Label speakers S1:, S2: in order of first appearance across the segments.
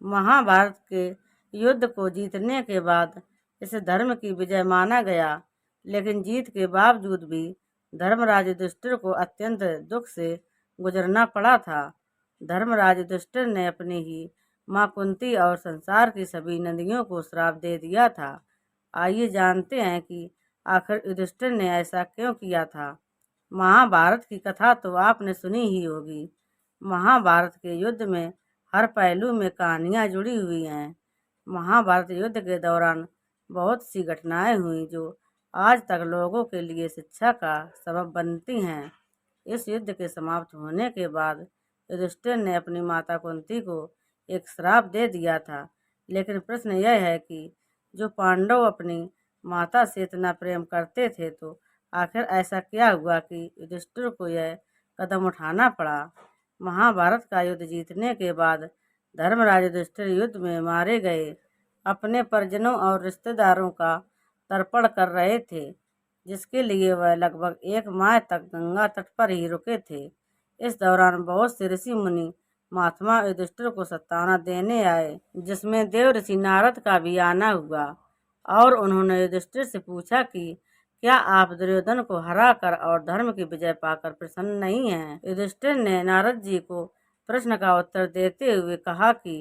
S1: महाभारत के युद्ध को जीतने के बाद इसे धर्म की विजय माना गया, लेकिन जीत के बावजूद भी धर्मराज युधिष्ठिर को अत्यंत दुख से गुजरना पड़ा था। धर्मराज युधिष्ठिर ने अपनी ही मां कुंती और संसार की सभी नदियों को श्राप दे दिया था। आइए जानते हैं कि आखिर युधिष्ठिर ने ऐसा क्यों किया था। महाभारत की कथा तो आपने सुनी ही होगी। महाभारत के युद्ध में हर पहलू में कहानियां जुड़ी हुई हैं। महाभारत युद्ध के दौरान बहुत सी घटनाएं हुई जो आज तक लोगों के लिए शिक्षा का सबब बनती हैं। इस युद्ध के समाप्त होने के बाद युधिष्ठिर ने अपनी माता कुंती को एक श्राप दे दिया था, लेकिन प्रश्न यह है कि जो पांडव अपनी माता से इतना प्रेम करते थे, तो आखिर ऐसा क्या हुआ कि युधिष्ठिर को यह कदम उठाना पड़ा। महाभारत का युद्ध जीतने के बाद धर्मराज युधिष्ठिर युद्ध में मारे गए अपने परिजनों और रिश्तेदारों का तर्पण कर रहे थे, जिसके लिए वह लगभग 1 माह तक गंगा तट पर ही रुके थे। इस दौरान बहुत से ऋषि मुनि महात्मा युधिष्ठिर को सत्तावना देने आए, जिसमें देव ऋषि नारद का भी आना हुआ और उन्होंने युधिष्ठिर से पूछा कि क्या आप दुर्योधन को हराकर और धर्म की विजय पाकर प्रसन्न नहीं हैं। युधिष्ठिर ने नारद जी को प्रश्न का उत्तर देते हुए कहा कि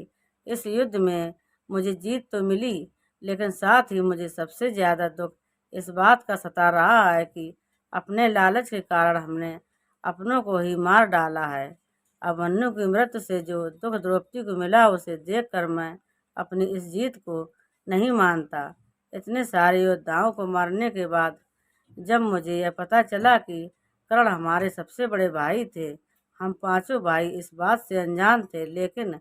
S1: इस युद्ध में मुझे जीत तो मिली, लेकिन साथ ही मुझे सबसे ज्यादा दुख इस बात का सता रहा है कि अपने लालच के कारण हमने अपनों को ही मार डाला है। अभिमन्यु की मृत्यु से जो दुख द्रौपदी को मिला, उसे देखकर मैं अपनी इस जीत को नहीं मानता। इतने सारे योद्धाओं को मारने के बाद जब मुझे यह पता चला कि कर्ण हमारे सबसे बड़े भाई थे, हम पांचों भाई इस बात से अनजान थे, लेकिन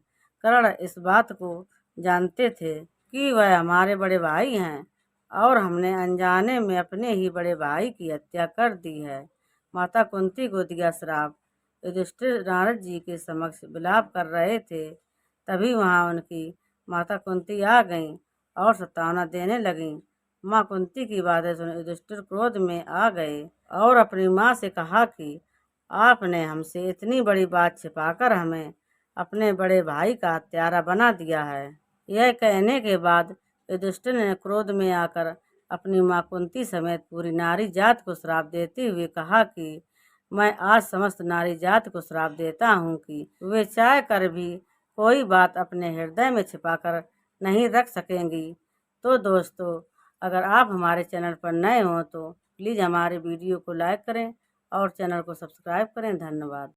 S1: कर्ण इस बात को जानते थे कि वह हमारे बड़े भाई हैं और हमने अनजाने में अपने ही बड़े भाई की हत्या कर दी है। माता कुंती को दिया श्राप। युधिष्ठिर नारद जी के समक्ष विलाप कर रहे थे, तभी वहां उनकी माता कुंती आ गईं और सत्तावना देने लगीं। माँ कुंती की बातें सुन युधिष्ठिर क्रोध में आ गए और अपनी माँ से कहा कि आपने हमसे इतनी बड़ी बात छिपाकर हमें अपने बड़े भाई का हत्यारा बना दिया है। यह कहने के बाद युधिष्ठिर ने क्रोध में आकर अपनी माँ कुंती समेत पूरी नारी जात को श्राप देते हुए कहा कि मैं आज समस्त नारी जात को श्राप देता हूँ कि वे चाह कर भी कोई बात अपने हृदय में छिपाकर नहीं रख सकेंगी। तो दोस्तों, अगर आप हमारे चैनल पर नए हों तो प्लीज़ हमारे वीडियो को लाइक करें और चैनल को सब्सक्राइब करें। धन्यवाद।